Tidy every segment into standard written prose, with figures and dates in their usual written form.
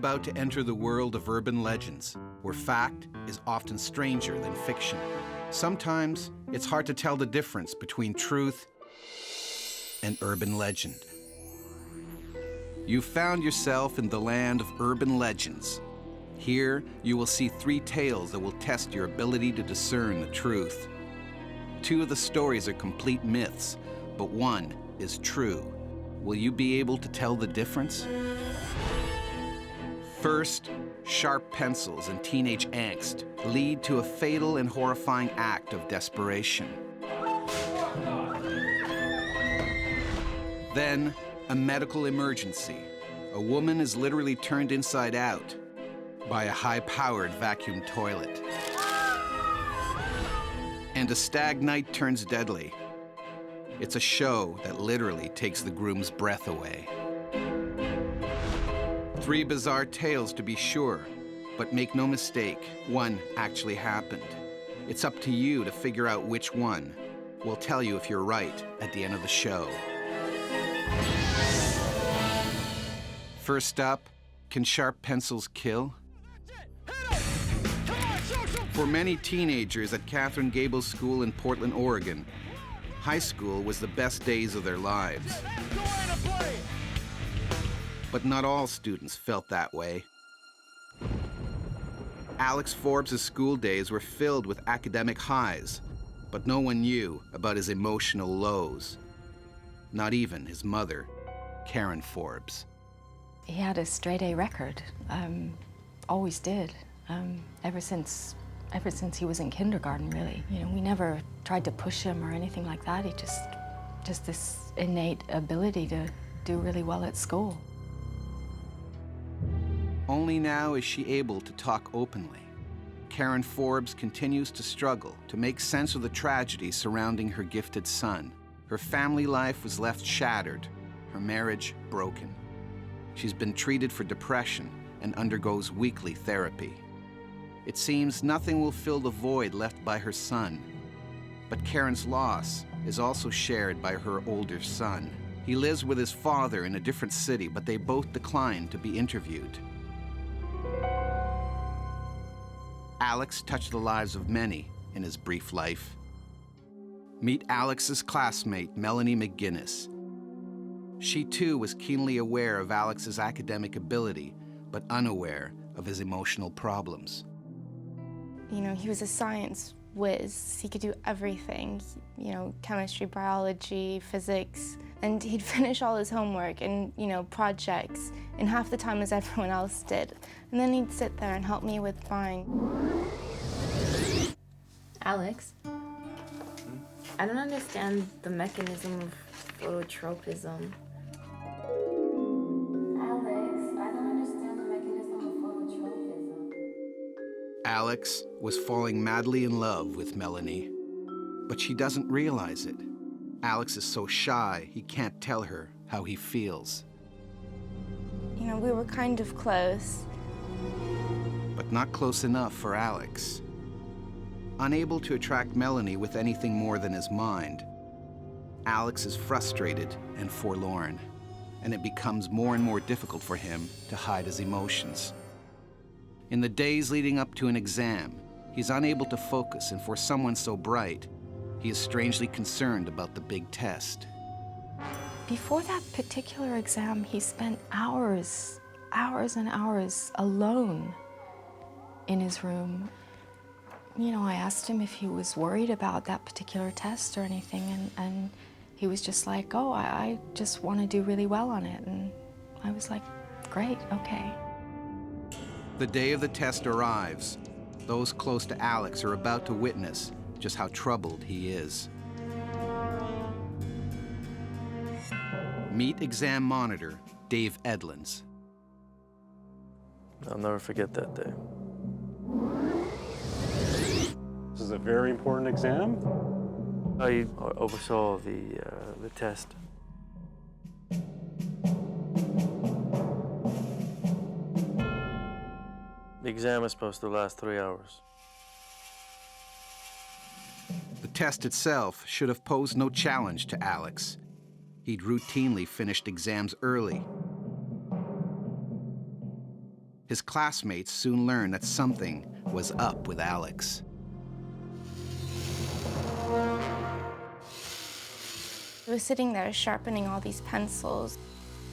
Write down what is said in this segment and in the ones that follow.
about to enter the world of urban legends, where fact is often stranger than fiction. Sometimes it's hard to tell the difference between truth and urban legend. You've found yourself in the land of urban legends. Here, you will see 3 tales that will test your ability to discern the truth. 2 of the stories are complete myths, but 1 is true. Will you be able to tell the difference? First, sharp pencils and teenage angst lead to a fatal and horrifying act of desperation. Then, a medical emergency. A woman is literally turned inside out by a high-powered vacuum toilet. And a stag night turns deadly. It's a show that literally takes the groom's breath away. 3 bizarre tales to be sure, but make no mistake, one actually happened. It's up to you to figure out which one. We'll tell you if you're right at the end of the show. First up, can sharp pencils kill? For many teenagers at Catherine Gable's school in Portland, Oregon, high school was the best days of their lives. But not all students felt that way. Alex Forbes' school days were filled with academic highs, but no one knew about his emotional lows. Not even his mother, Karen Forbes. He had a straight-A record, always did, ever since he was in kindergarten, really. You know, we never tried to push him or anything like that. He just this innate ability to do really well at school. Only now is she able to talk openly. Karen Forbes continues to struggle to make sense of the tragedy surrounding her gifted son. Her family life was left shattered, her marriage broken. She's been treated for depression and undergoes weekly therapy. It seems nothing will fill the void left by her son. But Karen's loss is also shared by her older son. He lives with his father in a different city, but they both declined to be interviewed. Alex touched the lives of many in his brief life. Meet Alex's classmate, Melanie McGinnis. She too was keenly aware of Alex's academic ability, but unaware of his emotional problems. You know, he was a science whiz. He could do everything, you know, chemistry, biology, physics, and he'd finish all his homework and, you know, projects in half the time as everyone else did. And then he'd sit there and help me with mine. Alex, I don't understand the mechanism of phototropism. Alex was falling madly in love with Melanie, but she doesn't realize it. Alex is so shy, he can't tell her how he feels. You know, we were kind of close. But not close enough for Alex. Unable to attract Melanie with anything more than his mind, Alex is frustrated and forlorn, and it becomes more and more difficult for him to hide his emotions. In the days leading up to an exam, he's unable to focus, and for someone so bright, he is strangely concerned about the big test. Before that particular exam, he spent hours and hours alone in his room. You know, I asked him if he was worried about that particular test or anything, and he was just like, oh, I just want to do really well on it. And I was like, great, okay. The day of the test arrives. Those close to Alex are about to witness just how troubled he is. Meet exam monitor Dave Edlins. I'll never forget that day. This is a very important exam. I oversaw the test. The exam is supposed to last 3 hours. The test itself should have posed no challenge to Alex. He'd routinely finished exams early. His classmates soon learned that something was up with Alex. He was sitting there sharpening all these pencils.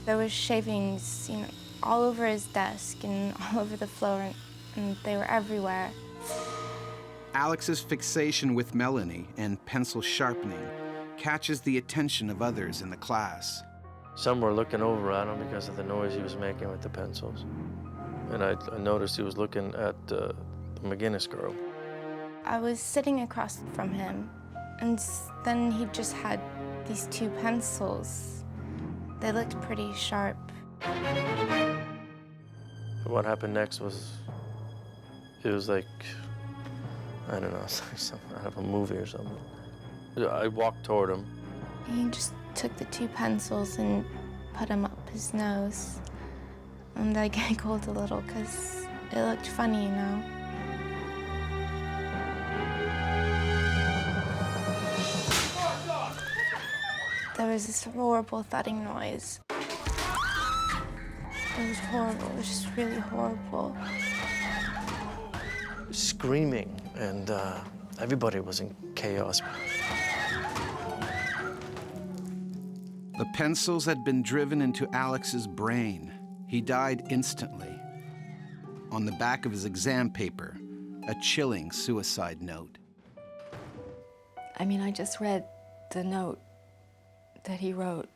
There was shavings, all over his desk and all over the floor, and they were everywhere. Alex's fixation with Melanie and pencil sharpening catches the attention of others in the class. Some were looking over at him because of the noise he was making with the pencils. And I noticed he was looking at the McGinnis girl. I was sitting across from him, and then he just had these two pencils. They looked pretty sharp. What happened next was, it was like, I don't know, it's like something out of a movie or something. I walked toward him. He just took the two pencils and put them up his nose. And I giggled a little because it looked funny, There was this horrible thudding noise. It was horrible. It was just really horrible. Screaming, and everybody was in chaos. The pencils had been driven into Alex's brain. He died instantly. On the back of his exam paper, a chilling suicide note. I mean, I just read the note that he wrote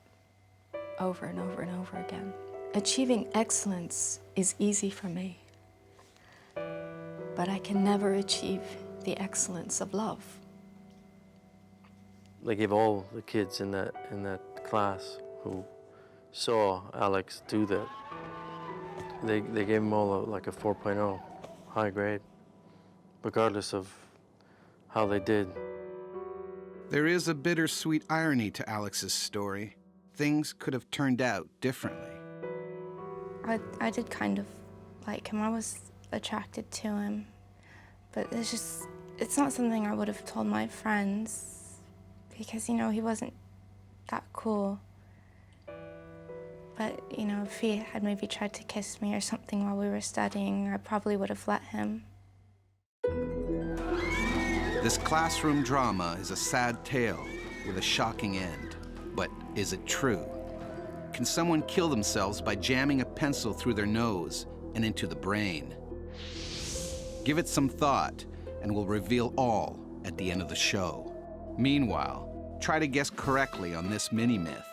over and over and over again. Achieving excellence is easy for me, but I can never achieve the excellence of love. They gave all the kids in that class who saw Alex do that, they gave him all like a 4.0, high grade, regardless of how they did. There is a bittersweet irony to Alex's story. Things could have turned out differently. I did kind of like him. I was attracted to him, but it's not something I would have told my friends because, he wasn't that cool. But, if he had maybe tried to kiss me or something while we were studying, I probably would have let him. This classroom drama is a sad tale with a shocking end. But is it true? Can someone kill themselves by jamming a pencil through their nose and into the brain? Give it some thought, and we'll reveal all at the end of the show. Meanwhile, try to guess correctly on this mini-myth.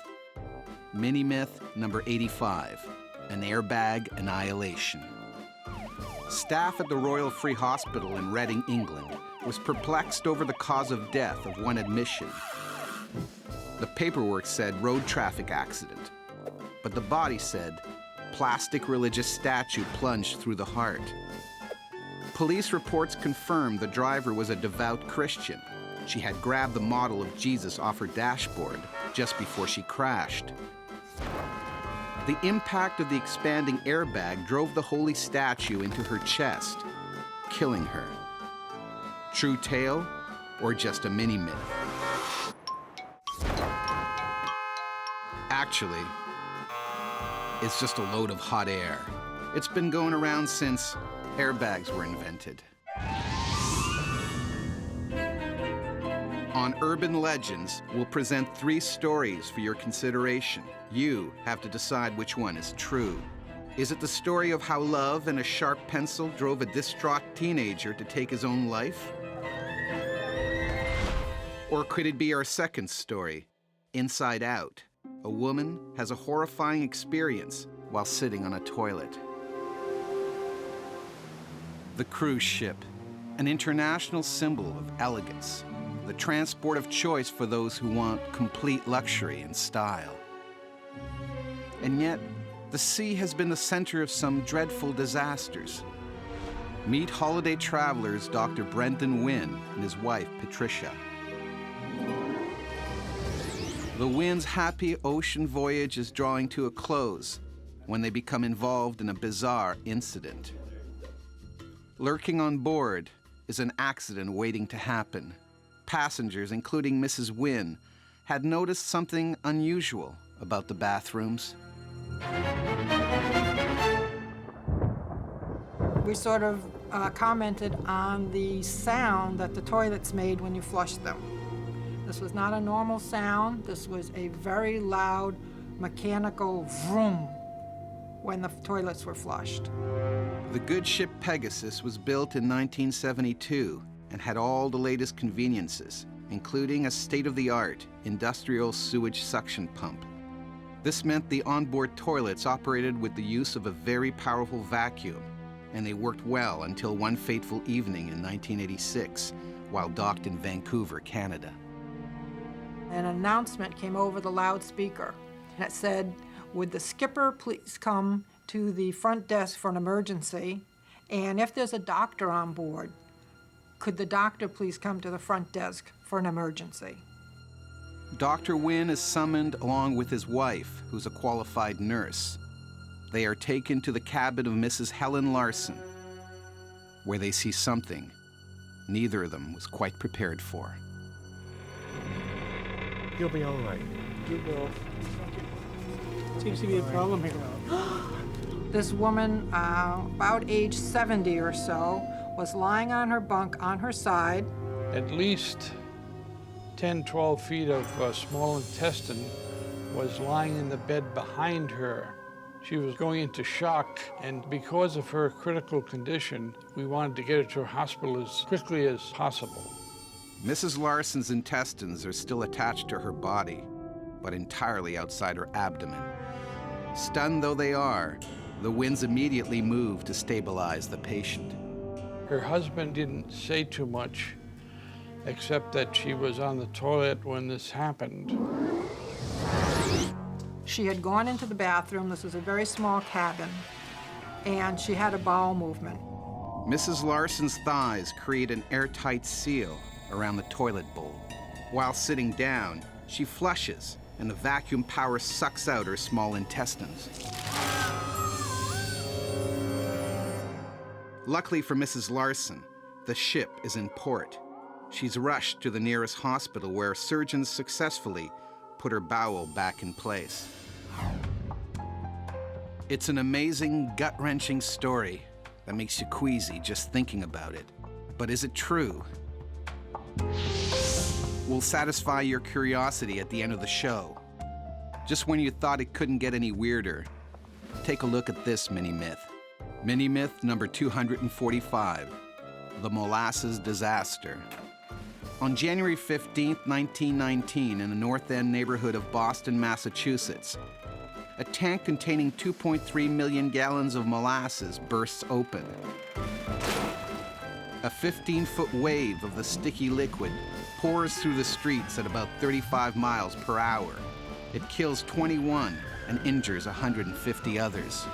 Mini-myth number 85, an airbag annihilation. Staff at the Royal Free Hospital in Reading, England, was perplexed over the cause of death of one admission. The paperwork said road traffic accident, but the body said plastic religious statue plunged through the heart. Police reports confirmed the driver was a devout Christian. She had grabbed the model of Jesus off her dashboard just before she crashed. The impact of the expanding airbag drove the holy statue into her chest, killing her. True tale or just a mini-myth? Actually, it's just a load of hot air. It's been going around since airbags were invented. On Urban Legends, we'll present 3 stories for your consideration. You have to decide which one is true. Is it the story of how love and a sharp pencil drove a distraught teenager to take his own life? Or could it be our second story, Inside Out? A woman has a horrifying experience while sitting on a toilet. The cruise ship, an international symbol of elegance, the transport of choice for those who want complete luxury and style. And yet, the sea has been the center of some dreadful disasters. Meet holiday travelers Dr. Brendan Wynne and his wife, Patricia. The Wynne's happy ocean voyage is drawing to a close when they become involved in a bizarre incident. Lurking on board is an accident waiting to happen. Passengers, including Mrs. Wynne, had noticed something unusual about the bathrooms. we sort of commented on the sound that the toilets made when you flushed them. This was not a normal sound. This was a very loud mechanical vroom when the toilets were flushed. The good ship Pegasus was built in 1972 and had all the latest conveniences, including a state-of-the-art industrial sewage suction pump. This meant the onboard toilets operated with the use of a very powerful vacuum, and they worked well until one fateful evening in 1986 while docked in Vancouver, Canada. An announcement came over the loudspeaker that said, "Would the skipper please come to the front desk for an emergency? And if there's a doctor on board, could the doctor please come to the front desk for an emergency?" Dr. Wynne is summoned along with his wife, who's a qualified nurse. They are taken to the cabin of Mrs. Helen Larson, where they see something neither of them was quite prepared for. You'll be all right. You will. Seems to be a problem here. This woman, about age 70 or so, was lying on her bunk on her side. At least 10, 12 feet of small intestine was lying in the bed behind her. She was going into shock, and because of her critical condition, we wanted to get her to a hospital as quickly as possible. Mrs. Larson's intestines are still attached to her body, but entirely outside her abdomen. Stunned though they are, the Wynnes immediately move to stabilize the patient. Her husband didn't say too much, except that she was on the toilet when this happened. She had gone into the bathroom. This was a very small cabin, and she had a bowel movement. Mrs. Larson's thighs create an airtight seal around the toilet bowl. While sitting down, she flushes, and the vacuum power sucks out her small intestines. Luckily for Mrs. Larson, the ship is in port. She's rushed to the nearest hospital where surgeons successfully put her bowel back in place. It's an amazing, gut-wrenching story that makes you queasy just thinking about it. But is it true? We'll satisfy your curiosity at the end of the show. Just when you thought it couldn't get any weirder, take a look at this mini-myth. Mini-myth number 245, the molasses disaster. On January 15, 1919, in the North End neighborhood of Boston, Massachusetts, a tank containing 2.3 million gallons of molasses bursts open. A 15-foot wave of the sticky liquid pours through the streets at about 35 miles per hour. It kills 21 and injures 150 others.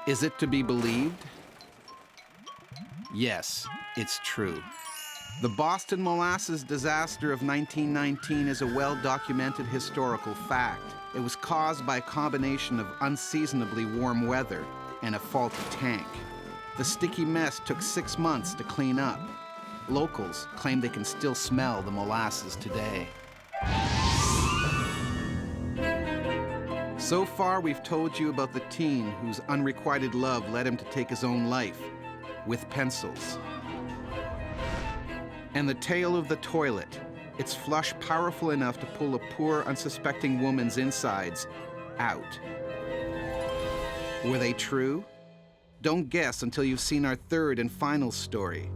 Is it to be believed? Yes, it's true. The Boston molasses disaster of 1919 is a well-documented historical fact. It was caused by a combination of unseasonably warm weather and a faulty tank. The sticky mess took 6 months to clean up. Locals claim they can still smell the molasses today. So far, we've told you about the teen whose unrequited love led him to take his own life with pencils. And the tale of the toilet, its flush powerful enough to pull a poor, unsuspecting woman's insides out. Were they true? Don't guess until you've seen our third and final story.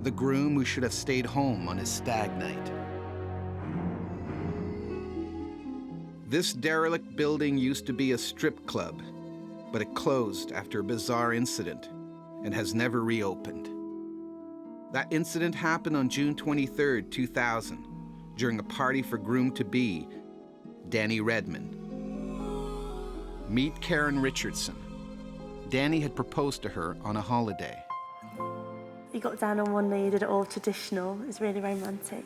The groom who should have stayed home on his stag night. This derelict building used to be a strip club, but it closed after a bizarre incident and has never reopened. That incident happened on June 23, 2000, during a party for groom-to-be, Danny Redmond. Meet Karen Richardson. Danny had proposed to her on a holiday. He got down on one knee, he did it all traditional. It was really romantic.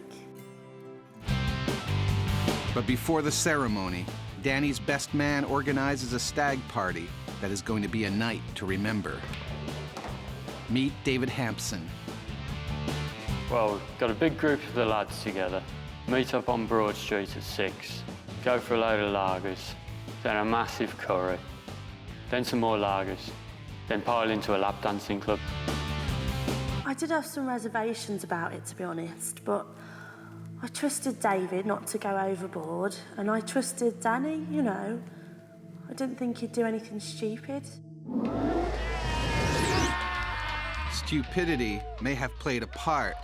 But before the ceremony, Danny's best man organizes a stag party that is going to be a night to remember. Meet David Hampson. Well, we've got a big group of the lads together. Meet up on Broad Street at 6. Go for a load of lagers, then a massive curry, then some more lagers, then pile into a lap dancing club. I did have some reservations about it, to be honest, but I trusted David not to go overboard, and I trusted Danny, you know. I didn't think he'd do anything stupid. Stupidity may have played a part,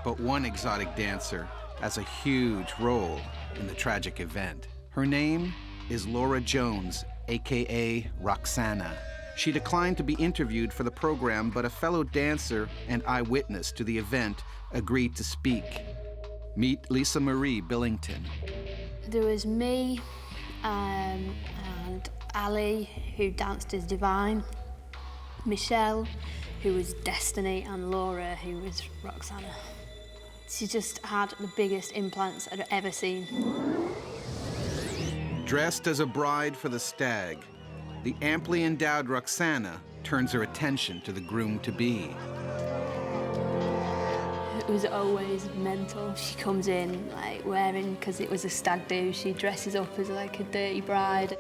but one exotic dancer has a huge role in the tragic event. Her name is Laura Jones, aka Roxana. She declined to be interviewed for the program, but a fellow dancer and eyewitness to the event agreed to speak. Meet Lisa Marie Billington. There was me and Ali, who danced as Divine, Michelle, who was Destiny, and Laura, who was Roxana. She just had the biggest implants I'd ever seen. Dressed as a bride for the Stag, the amply endowed Roxana turns her attention to the groom-to-be. It was always mental. She comes in like wearing, because it was a stag do, she dresses up as like a dirty bride.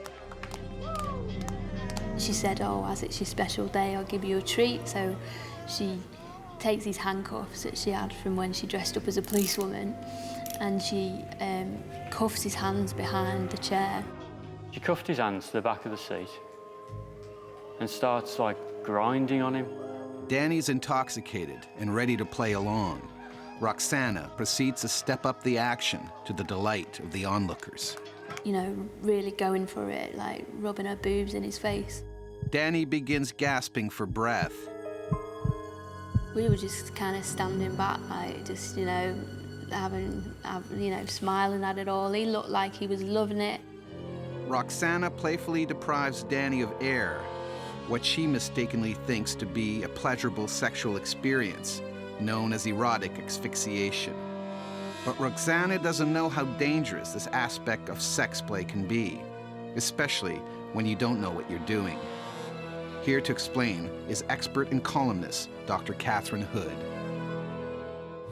She said, oh, as it's your special day, I'll give you a treat. So she takes these handcuffs that she had from when she dressed up as a policewoman, and she cuffs his hands behind the chair. She cuffed his hands to the back of the seat and starts like grinding on him. Danny's intoxicated and ready to play along. Roxana proceeds to step up the action to the delight of the onlookers. You know, really going for it, like rubbing her boobs in his face. Danny begins gasping for breath. We were just kind of standing back, like just, you know, smiling at it all. He looked like he was loving it. Roxana playfully deprives Danny of air, what she mistakenly thinks to be a pleasurable sexual experience, known as erotic asphyxiation. But Roxana doesn't know how dangerous this aspect of sex play can be, especially when you don't know what you're doing. Here to explain is expert and columnist Dr. Catherine Hood.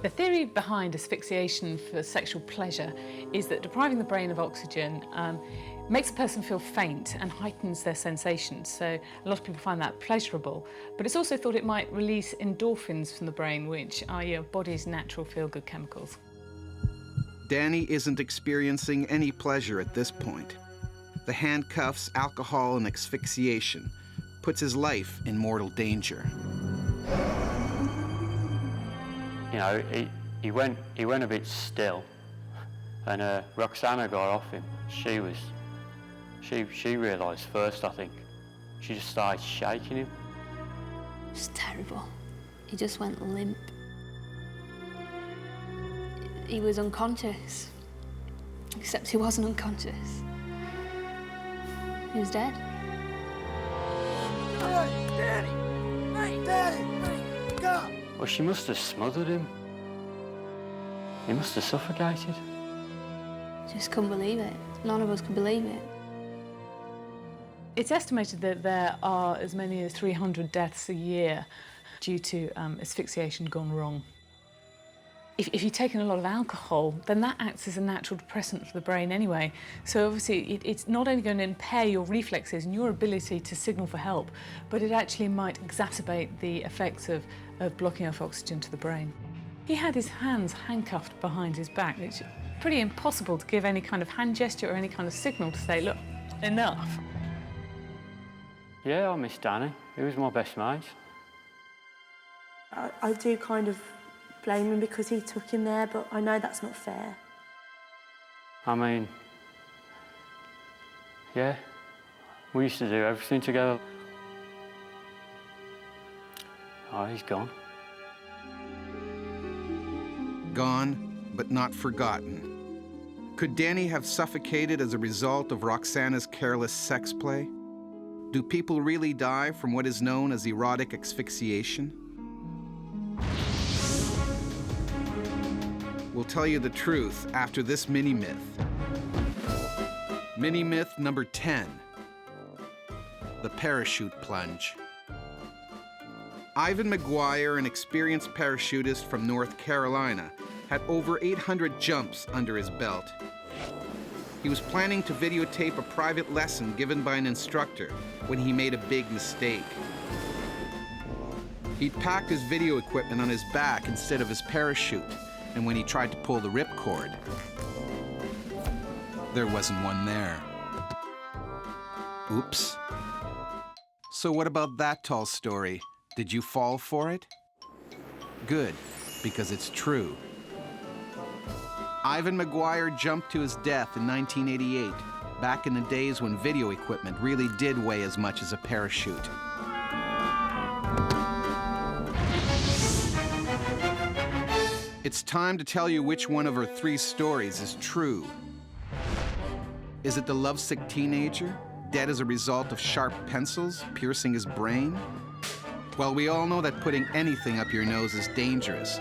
The theory behind asphyxiation for sexual pleasure is that depriving the brain of oxygen makes a person feel faint and heightens their sensations. So a lot of people find that pleasurable, but it's also thought it might release endorphins from the brain, which are your body's natural feel-good chemicals. Danny isn't experiencing any pleasure at this point. The handcuffs, alcohol, and asphyxiation puts his life in mortal danger. You know, he went a bit still, and Roxana got off him. She realised first, I think. She just started shaking him. It's terrible. He just went limp. He was unconscious, except he wasn't unconscious. He was dead. Daddy! Hey, Daddy! Go! Well, she must have smothered him. He must have suffocated. Just couldn't believe it. None of us could believe it. It's estimated that there are as many as 300 deaths a year due to asphyxiation gone wrong. If you've taken a lot of alcohol, then that acts as a natural depressant for the brain anyway. So obviously it's not only going to impair your reflexes and your ability to signal for help, but it actually might exacerbate the effects of blocking off oxygen to the brain. He had his hands handcuffed behind his back. It's pretty impossible to give any kind of hand gesture or any kind of signal to say, look, enough. Yeah, I miss Danny. He was my best mate. I do kind of blame him because he took him there, but I know that's not fair. I mean, yeah, we used to do everything together. Oh, he's gone. Gone, but not forgotten. Could Danny have suffocated as a result of Roxana's careless sex play? Do people really die from what is known as erotic asphyxiation? We'll tell you the truth after this mini-myth. Mini-myth number 10, the parachute plunge. Ivan McGuire, an experienced parachutist from North Carolina, had over 800 jumps under his belt. He was planning to videotape a private lesson given by an instructor when he made a big mistake. He'd packed his video equipment on his back instead of his parachute, and when he tried to pull the ripcord, there wasn't one there. Oops. So what about that tall story? Did you fall for it? Good, because it's true. Ivan McGuire jumped to his death in 1988, back in the days when video equipment really did weigh as much as a parachute. It's time to tell you which one of her 3 stories is true. Is it the lovesick teenager, dead as a result of sharp pencils piercing his brain? Well, we all know that putting anything up your nose is dangerous,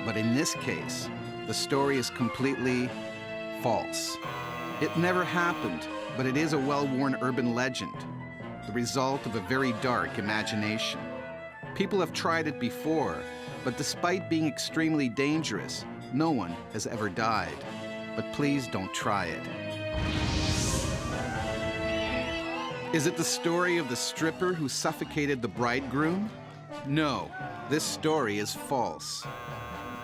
but in this case, the story is completely false. It never happened, but it is a well-worn urban legend, the result of a very dark imagination. People have tried it before, but despite being extremely dangerous, no one has ever died. But please don't try it. Is it the story of the stripper who suffocated the bridegroom? No, this story is false.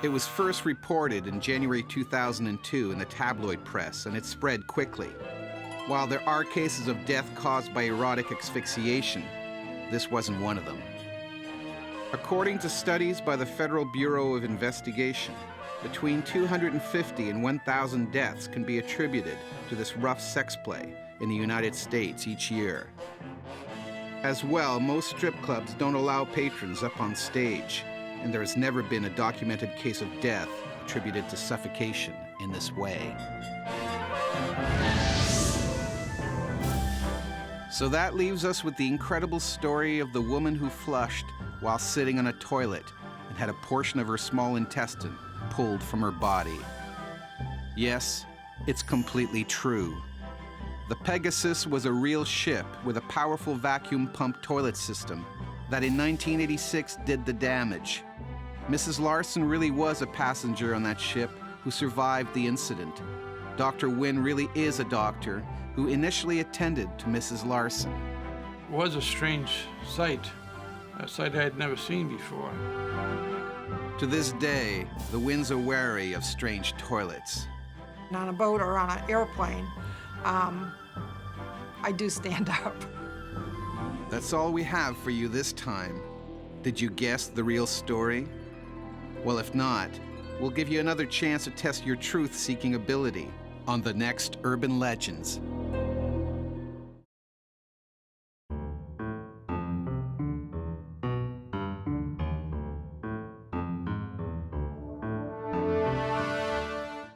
It was first reported in January 2002 in the tabloid press, and it spread quickly. While there are cases of death caused by erotic asphyxiation, this wasn't one of them. According to studies by the Federal Bureau of Investigation, between 250 and 1,000 deaths can be attributed to this rough sex play in the United States each year. As well, most strip clubs don't allow patrons up on stage, and there has never been a documented case of death attributed to suffocation in this way. So that leaves us with the incredible story of the woman who flushed while sitting on a toilet and had a portion of her small intestine pulled from her body. Yes, it's completely true. The Pegasus was a real ship with a powerful vacuum pump toilet system that in 1986 did the damage. Mrs. Larson really was a passenger on that ship who survived the incident. Dr. Wynn really is a doctor who initially attended to Mrs. Larson. It was a strange sight, a sight I had never seen before. To this day, the Wynns are wary of strange toilets. On a boat or on an airplane, I do stand up. That's all we have for you this time. Did you guess the real story? Well, if not, we'll give you another chance to test your truth-seeking ability on the next Urban Legends.